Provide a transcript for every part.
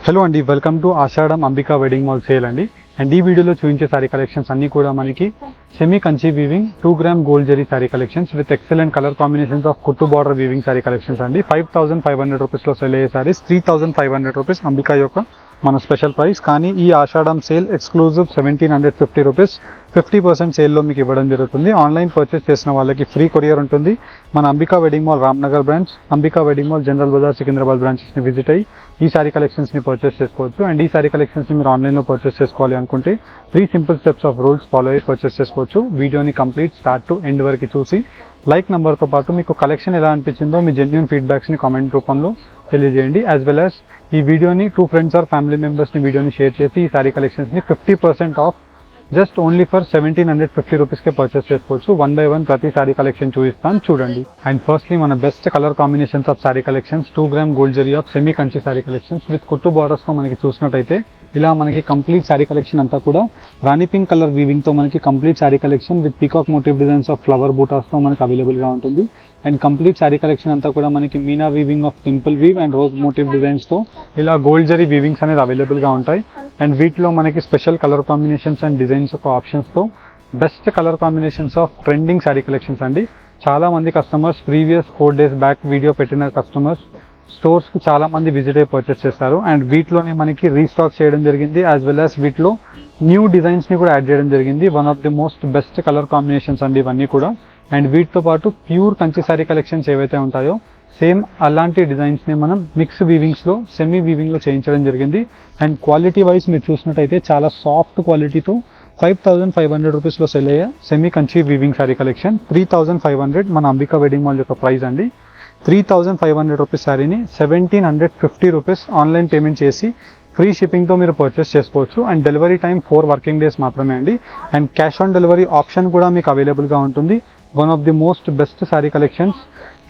Hello అండి, welcome to Ashadham Ambika wedding mall sale అండి. And ఈ వీడియోలో చూపించే సారీ కలెక్షన్స్ అన్ని కూడా మనకి semi Kanchi weaving 2 gram gold zari sari collections with excellent colour combinations of కుట్టు బార్డర్ వీవింగ్ సారీ కలెక్షన్స్ అండి. 5500 రూపీస్లో సెల్ అయ్యే సారీస్ 3500 రూపీస్ అంబికా యొక్క మన స్పెషల్ ప్రైస్. కానీ ఈ ఆషాఢం సేల్ ఎక్స్క్లూజివ్ 1750 రూపీస్ 50% సేల్లో మీకు ఇవ్వడం జరుగుతుంది. ఆన్లైన్ పర్చేస్ చేసిన వాళ్ళకి ఫ్రీ కొరియర్ ఉంటుంది. మన Ambika wedding mall Ramnagar branch, Ambika wedding mall general bazaar Secunderabad బ్రాంచెస్ని విజిట్ అయ్యి ఈ సారీ కలెక్షన్స్ని పర్చేస్ చేసుకోవచ్చు. అండ్ ఈ సారీ కలెక్షన్స్ని మీరు ఆన్లైన్లో పర్చేస్ చేసుకోవాలి అనుకుంటే 3 simple steps of rules follow అయ్యి పర్చేస్ చేసుకోవచ్చు. వీడియోని కంప్లీట్ స్టార్ట్ టు ఎండ్ వరకు చూసి లైక్ నెంబర్తో పాటు మీకు కలెక్షన్ ఎలా అనిపించిందో మీ జెన్యూన్ ఫీడ్బ్యాక్స్ని కామెంట్ రూపంలో తెలియజేయండి. యాజ్ వెల్ యాజ్ ఈ వీడియోని 2 ఫ్రెండ్స్ ఆర్ ఫ్యామిలీ మెంబర్స్ని వీడియోని షేర్ చేసి ఈ సారీ కలెక్షన్స్ని 50% ఆఫ్ జస్ట్ ఓన్లీ ఫర్ 1750 రూపీస్కే పర్చేస్ చేసుకోవచ్చు. 1 by 1 ప్రతి సారీ కలెక్షన్ చూపిస్తాను, చూడండి. అండ్ ఫస్ట్లీ మన best colour combinations of sorry collections 2 gram gold zari of semi Kanchi sorry collections with కుట్టు బార్డర్స్తో మనకి చూసినట్టయితే ఇలా మనకి కంప్లీట్ సారీ కలెక్షన్ అంతా కూడా రాణి పింక్ కలర్ వీవింగ్తో మనకి complete sari collection with peacock motif designs of flower బూటాస్తో మనకి అవైలబుల్గా ఉంటుంది. అండ్ కంప్లీట్ సారీ కలెక్షన్ అంతా కూడా మనకి మీనా weaving of simple weave and rose motif డిజైన్స్తో ఇలా గోల్డ్ జరీ వీవింగ్స్ అనేది అవైలబుల్గా ఉంటాయి. అండ్ వీటిలో మనకి special colour combinations and designs ఒక ఆప్షన్స్తో best colour combinations of trending sari collections అండి. చాలా మంది customers previous 4 days back video పెట్టిన కస్టమర్స్ స్టోర్స్కి చాలా మంది విజిట్ అయ్యి పర్చేస్ చేస్తారు. అండ్ వీటిలోనే మనకి రీస్టాక్ చేయడం జరిగింది. యాజ్ వెల్ యాజ్ వీటిలో న్యూ డిజైన్స్ని కూడా యాడ్ చేయడం జరిగింది. One of the most best colour combinations అండి ఇవన్నీ కూడా. అండ్ వీటితో పాటు ప్యూర్ కంచి సారీ కలెక్షన్స్ ఏవైతే ఉంటాయో సేమ్ అలాంటి డిజైన్స్ని మనం మిక్స్ వీవింగ్స్లో సెమీ వీవింగ్లో చేయించడం జరిగింది. అండ్ క్వాలిటీ వైజ్ మీరు చూసినట్టయితే చాలా సాఫ్ట్ క్వాలిటీతో 5500 రూపీస్లో సెల్ అయ్యే semi Kanchi weaving sorry collection 3500 మన అంబికా వెడ్డింగ్ మాల్ యొక్క ప్రైస్ అండి. 3500 రూపీస్ శారీని 1750 రూపీస్ ఆన్లైన్ పేమెంట్ చేసి ఫ్రీ షిప్పింగ్తో మీరు పర్చేస్ చేసుకోవచ్చు. And delivery time 4 working days మాత్రమే అండి. And cash on delivery option కూడా మీకు అవైలబుల్గా ఉంటుంది. One of the most best sorry collections.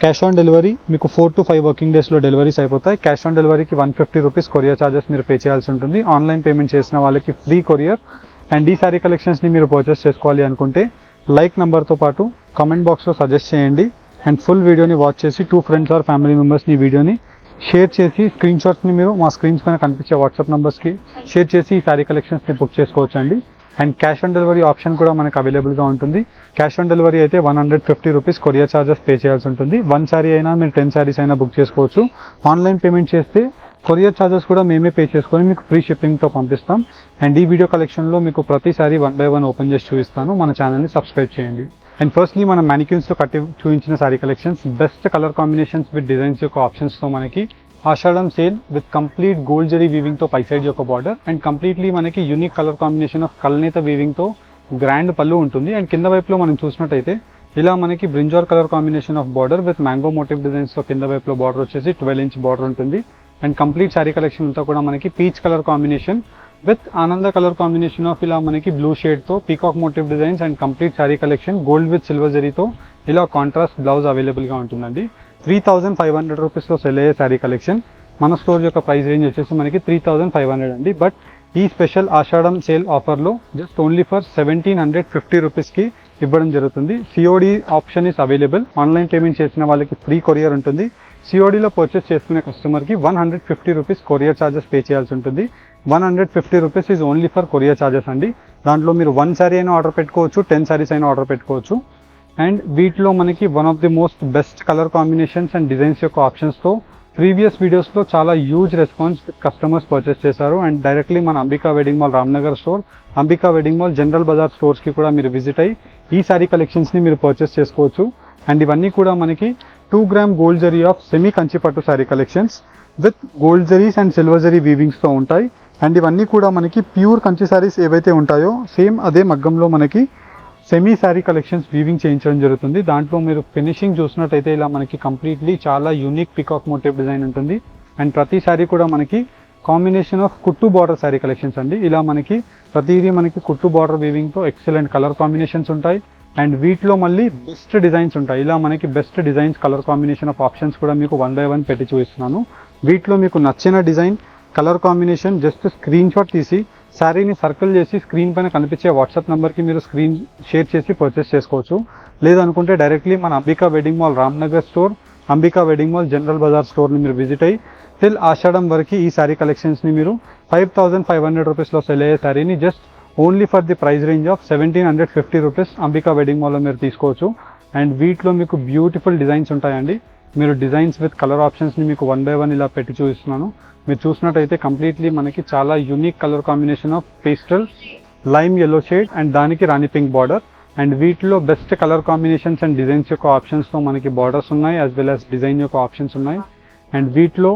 Cash on delivery మీకు 4 to 5 వర్కింగ్ డేస్లో డెలివరీస్ అయిపోతాయి. క్యాష్ ఆన్ డెలివరీకి 150 రూపీస్ కొరియర్ ఛార్జెస్ మీరు పే చేయాల్సి ఉంటుంది. ఆన్లైన్ పేమెంట్ చేసిన వాళ్ళకి ఫ్రీ కొరియర్. అండ్ ఈ సారీ కలెక్షన్స్ని మీరు పర్చేస్ చేసుకోవాలి అనుకుంటే లైక్ నెంబర్తో పాటు కామెంట్ బాక్స్లో సజెస్ట్ చేయండి. అండ్ ఫుల్ వీడియోని వాచ్ చేసి 2 ఫ్రెండ్స్ ఆర్ ఫ్యామిలీ మెంబర్స్ని వీడియోని షేర్ చేసి స్క్రీన్ షాట్స్ని మీరు మా స్క్రీన్స్ పైన కనిపించే వాట్సాప్ నెంబర్స్కి షేర్ చేసి ఈ సారీ కలెక్షన్స్ని బుక్ చేసుకోవచ్చు అండి. And cash on delivery option కూడా మనకు అవైలబుల్గా ఉంటుంది. క్యాష్ ఆన్ డెలివరీ అయితే 150 రూపీస్ కొరియర్ ఛార్జెస్ పే చేయాల్సి ఉంటుంది. 1 సారీ అయినా మీరు 10 సారీస్ అయినా బుక్ చేసుకోవచ్చు. ఆన్లైన్ పేమెంట్ చేస్తే కొరియర్ ఛార్జెస్ కూడా మేమే పే చేసుకొని మీకు ఫ్రీ షిప్పింగ్తో పంపిస్తాం. అండ్ ఈ వీడియో కలెక్షన్లో మీకు ప్రతిసారి 1 by 1 ఓపెన్ చేసి చూపిస్తాను. మన ఛానల్ని సబ్స్క్రైబ్ చేయండి. అండ్ ఫస్ట్లీ మన మ్యానిక్యూన్స్తో కట్టి చూపించిన sari collections best colour combinations with designs యొక్క ఆప్షన్స్తో మనకి Ashadham sale with complete gold zari వీవింగ్తో పై సైడ్ యొక్క బార్డర్ అండ్ కంప్లీట్లీ మనకి యూనిక్ కలర్ కాంబినేషన్ ఆఫ్ కల్నేత వీవింగ్తో గ్రాండ్ పళ్ళు ఉంటుంది. అండ్ కింద వైపులో మనం చూసినట్టయితే ఇలా మనకి brinjal colour combination of border with mango motif డిజైన్స్తో కింద వైపులో బార్డర్ వచ్చేసి 12 inch బార్డర్ ఉంటుంది. అండ్ కంప్లీట్ సారీ కలెక్షన్ అంతా కూడా మనకి పీచ్ కలర్ కాంబినేషన్ విత్ ఆనంద కలర్ కాంబినేషన్ ఆఫ్ ఇలా మనకి బ్లూ షేడ్తో peacock motif designs and complete sari collection gold with silver జరీతో ఇలా కాంట్రాస్ట్ బ్లౌజ్ అవైలబుల్గా ఉంటుందండి. 3500 రూపీస్లో సెల్ అయ్యే సారీ కలెక్షన్. మన స్టోర్ యొక్క ప్రైస్ రేంజ్ వచ్చేసి మనకి 3500 అండి. బట్ ఈ స్పెషల్ ఆషాఢం సేల్ ఆఫర్లో జస్ట్ ఓన్లీ ఫర్ 1750 రూపీస్కి ఇవ్వడం జరుగుతుంది. COD option is available. Online payment చేసిన వాళ్ళకి ఫ్రీ కొరియర్ ఉంటుంది. సిఓడిలో పర్చేస్ చేసుకునే కస్టమర్కి 150 రూపీస్ కొరియర్ ఛార్జెస్ పే చేయాల్సి ఉంటుంది. 150 rupees is only for courier charges అండి. దాంట్లో మీరు 1 సారీ అయినా ఆర్డర్ పెట్టుకోవచ్చు, 10 సారీస్ అయినా ఆర్డర్ పెట్టుకోవచ్చు. అండ్ వీటిలో మనకి one of the most best colour combinations and designs యొక్క ఆప్షన్స్తో ప్రీవియస్ వీడియోస్లో చాలా హ్యూజ్ రెస్పాన్స్ కస్టమర్స్ పర్చేస్ చేశారు. అండ్ డైరెక్ట్లీ మన Ambika wedding mall Ramnagar store, Ambika wedding mall general bazaar స్టోర్స్కి కూడా మీరు విజిట్ అయ్యి ఈ సారీ కలెక్షన్స్ని మీరు పర్చేస్ చేసుకోవచ్చు. అండ్ ఇవన్నీ కూడా మనకి 2 gram gold zari of semi Kanchi పట్టు sari collections with gold zaris and silver zari వీవింగ్స్తో ఉంటాయి. అండ్ ఇవన్నీ కూడా మనకి ప్యూర్ కంచి సారీస్ ఏవైతే ఉంటాయో సేమ్ అదే మగ్గంలో మనకి సెమీ సారీ కలెక్షన్స్ వీవింగ్ చేయించడం జరుగుతుంది. దాంట్లో మీరు ఫినిషింగ్ చూసినట్టయితే ఇలా మనకి కంప్లీట్లీ చాలా యూనిక్ పికాక్ మోటివ్ డిజైన్ ఉంటుంది. అండ్ ప్రతి సారీ కూడా మనకి కాంబినేషన్ ఆఫ్ కుట్టు బార్డర్ సారీ కలెక్షన్స్ అండి. ఇలా మనకి ప్రతిదీ మనకి కుట్టు బార్డర్ వీవింగ్తో ఎక్సలెంట్ కలర్ కాంబినేషన్స్ ఉంటాయి. అండ్ వీటిలో మళ్ళీ బెస్ట్ డిజైన్స్ ఉంటాయి. ఇలా మనకి best designs colour combination of options కూడా మీకు 1 by 1 పెట్టి చూపిస్తున్నాను. వీటిలో మీకు నచ్చిన design colour combination just screen shot తీసి శారీని సర్కిల్ చేసి స్క్రీన్ పైన కనిపించే వాట్సాప్ నెంబర్కి మీరు స్క్రీన్ షేర్ చేసి పర్చేస్ చేసుకోవచ్చు. లేదనుకుంటే డైరెక్ట్లీ మన Ambika wedding mall Ramnagar store Ambika wedding mall general bazaar స్టోర్ని మీరు విజిట్ అయ్యి టిల్ ఆషాఢం వరకు ఈ శారీ కలెక్షన్స్ని మీరు 5500 రూపీస్లో సెల్ అయ్యే శారీని just only for the price range of 1750 rupees Ambika wedding మాల్లో మీరు తీసుకోవచ్చు. అండ్ వీటిలో మీకు బ్యూటిఫుల్ డిజైన్స్ ఉంటాయండి. మీరు డిజైన్స్ విత్ కలర్ ఆప్షన్స్ని మీకు 1 by 1 ఇలా పెట్టి చూపిస్తున్నాను. మీరు చూసినట్టయితే కంప్లీట్లీ మనకి చాలా unique colour combination of pastel lime yellow shade and దానికి రాణి పింక్ బార్డర్. అండ్ వీటిలో best colour combinations and designs యొక్క ఆప్షన్స్తో మనకి బార్డర్స్ ఉన్నాయి, యాజ్ వెల్ యాజ్ డిజైన్ యొక్క ఆప్షన్స్ ఉన్నాయి. అండ్ వీటిలో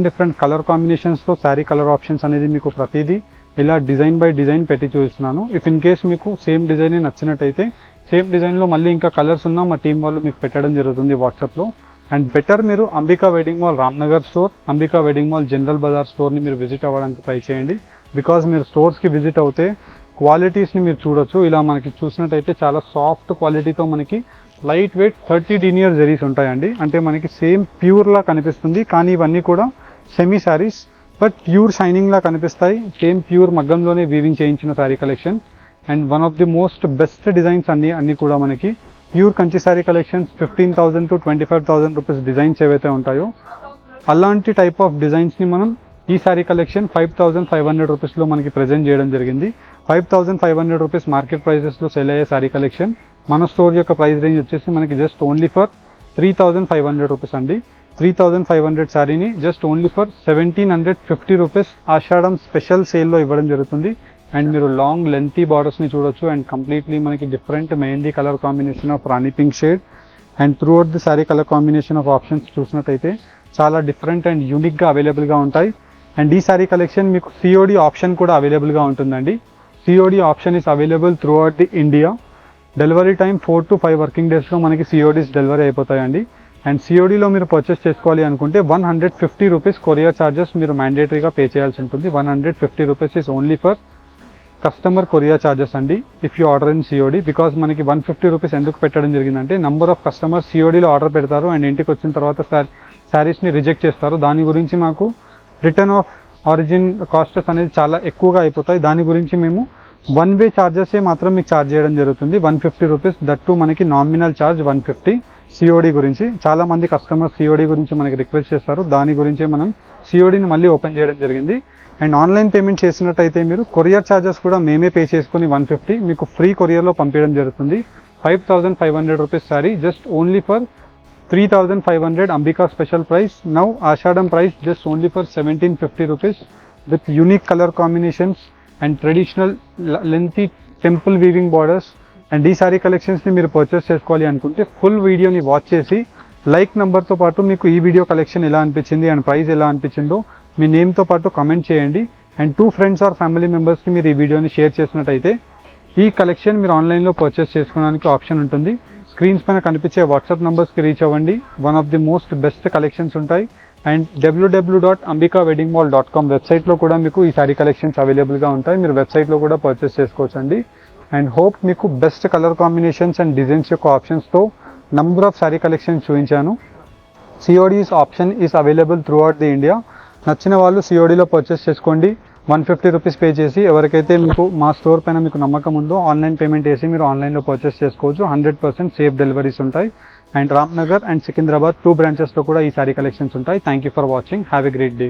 డిఫరెంట్ కలర్ కాంబినేషన్స్తో శారీ కలర్ ఆప్షన్స్ అనేది మీకు ప్రతిదీ ఇలా డిజైన్ బై డిజైన్ పెట్టి చూపిస్తున్నాను. ఇఫ్ ఇన్ కేస్ మీకు సేమ్ డిజైన్ నచ్చినట్టయితే సేమ్ డిజైన్లో మళ్ళీ ఇంకా కలర్స్ ఉన్నా మా టీం వాళ్ళు మీకు పెట్టడం జరుగుతుంది వాట్సాప్లో. అండ్ బెటర్ మీరు Ambika wedding mall Ramnagar store, Ambika wedding mall general bazaar స్టోర్ని మీరు విజిట్ అవ్వడానికి ట్రై చేయండి. బికాజ్ మీరు స్టోర్స్కి విజిట్ అవుతే క్వాలిటీస్ని మీరు చూడొచ్చు. ఇలా మనకి చూసినట్టయితే చాలా సాఫ్ట్ క్వాలిటీతో మనకి లైట్ వెయిట్ 30 డీనియర్ జరీస్ ఉంటాయండి. అంటే మనకి సేమ్ ప్యూర్లా కనిపిస్తుంది, కానీ ఇవన్నీ కూడా సెమీ శారీస్ బట్ ప్యూర్ షైనింగ్లా కనిపిస్తాయి. సేమ్ ప్యూర్ మగ్గంలోనే వీవింగ్ చేయించిన sari collection. And one of the most best designs అన్నీ కూడా మనకి pure Kanchi sari collections 15,000 to 25,000 rupees designs ఏవైతే ఉంటాయో అలాంటి టైప్ ఆఫ్ డిజైన్స్ని మనం ఈ శారీ కలెక్షన్ 5,500 రూపీస్లో మనకి ప్రజెంట్ చేయడం జరిగింది. 5,500 రూపీస్ మార్కెట్ ప్రైజెస్లో సెల్ అయ్యే శారీ కలెక్షన్ మన స్టోర్ యొక్క ప్రైస్ రేంజ్ వచ్చేసి మనకి జస్ట్ ఓన్లీ ఫర్ 3,500 రూపీస్ అండి. 3,500 శారీని just only for 1,750 rupees Ashadham special సేల్లో ఇవ్వడం జరుగుతుంది. అండ్ మీరు లాంగ్ లెంతీ బార్డర్స్ని చూడొచ్చు. అండ్ కంప్లీట్లీ మనకి different mehndi colour combination of rani pink shade and throughout the sari colour combination of options చూసినట్టయితే చాలా డిఫరెంట్ అండ్ యూనిక్గా అవైలబుల్గా ఉంటాయి. అండ్ ఈ శారీ కలెక్షన్ మీకు COD ఆప్షన్ కూడా అవైలబుల్గా ఉంటుందండి. COD option is available throughout the India. Delivery time 4 to 5 working డేస్లో మనకి CODs డెలివరీ అయిపోతాయండి. అండ్ CODలో మీరు పర్చేస్ చేసుకోవాలి అనుకుంటే 150 రూపీస్ కొరియర్ ఛార్జెస్ మీరు మ్యాండేటరీగా పే చేయాల్సి ఉంటుంది. 150 rupees is only for customer courier charges అండి if you order in COD. Because మనకి 150 రూపీస్ ఎందుకు పెట్టడం జరిగిందంటే నెంబర్ ఆఫ్ కస్టమర్స్ CODలో ఆర్డర్ పెడతారు అండ్ ఇంటికి వచ్చిన తర్వాత శారీస్ని రిజెక్ట్ చేస్తారు. దాని గురించి మాకు రిటర్న్ ఆఫ్ ఆరిజిన్ కాస్టెస్ అనేది చాలా ఎక్కువగా అయిపోతాయి. దాని గురించి మేము 1 way ఛార్జెసే మాత్రం మీకు ఛార్జ్ చేయడం జరుగుతుంది. 150 రూపీస్, దట్టు మనకి నామినల్ ఛార్జ్ 150. COD గురించి చాలామంది కస్టమర్స్ COD గురించి మనకి రిక్వెస్ట్ చేస్తారు. దాని గురించే మనం CODని మళ్ళీ ఓపెన్ చేయడం జరిగింది. అండ్ ఆన్లైన్ పేమెంట్ చేసినట్టయితే మీరు కొరియర్ ఛార్జెస్ కూడా మేమే పే చేసుకుని 150 మీకు ఫ్రీ కొరియర్లో పంపించడం జరుగుతుంది. 5,500 rupees sari just only for 3,500 Ambika special price. Now Ashadham price just only for 1,750 rupees with unique colour combinations and traditional lengthy temple weaving borders. And ఈ శారీ కలెక్షన్స్ని మీరు పర్చేస్ చేసుకోవాలి అనుకుంటే ఫుల్ వీడియోని వాచ్ చేసి లైక్ నెంబర్తో పాటు మీకు ఈ వీడియో కలెక్షన్ ఎలా అనిపించింది అండ్ ప్రైస్ ఎలా అనిపించిందో మీ నేమ్తో పాటు కామెంట్ చేయండి. అండ్ 2 ఫ్రెండ్స్ ఆర్ ఫ్యామిలీ మెంబర్స్కి మీరు ఈ వీడియోని షేర్ చేసినట్టయితే ఈ కలెక్షన్ మీరు ఆన్లైన్లో పర్చేస్ చేసుకోవడానికి ఆప్షన్ ఉంటుంది. స్క్రీన్స్ పైన కనిపించే వాట్సాప్ నెంబర్స్కి రీచ్ అవ్వండి. One of the most best collections ఉంటాయి. అండ్ www.ambikaweddingmall.com వెబ్సైట్లో కూడా మీకు ఈ శారీ కలెక్షన్స్ అవైలబుల్గా ఉంటాయి. మీరు వెబ్సైట్లో కూడా పర్చేస్ చేసుకోవచ్చండి. అండ్ హోప్ మీకు best colour combinations and designs యొక్క ఆప్షన్స్తో నంబర్ ఆఫ్ శారీ కలెక్షన్స్ చూపించాను. COD's option is available throughout the India. నచ్చిన వాళ్ళు CODలో పర్చేస్ చేసుకోండి. 150 రూపీస్ పే చేసి ఎవరికైతే మీకు మా స్టోర్ పైన మీకు నమ్మకం ఉందో ఆన్లైన్ పేమెంట్ చేసి మీరు ఆన్లైన్లో పర్చేస్ చేసుకోవచ్చు. 100% సేఫ్ డెలివరీస్ ఉంటాయి. అండ్ రామ్నగర్ అండ్ సికింద్రాబాద్ 2 బ్రాంచెస్లో కూడా ఈ శారీ కలెక్షన్స్ ఉంటాయి. Thank you for watching. Have a great day.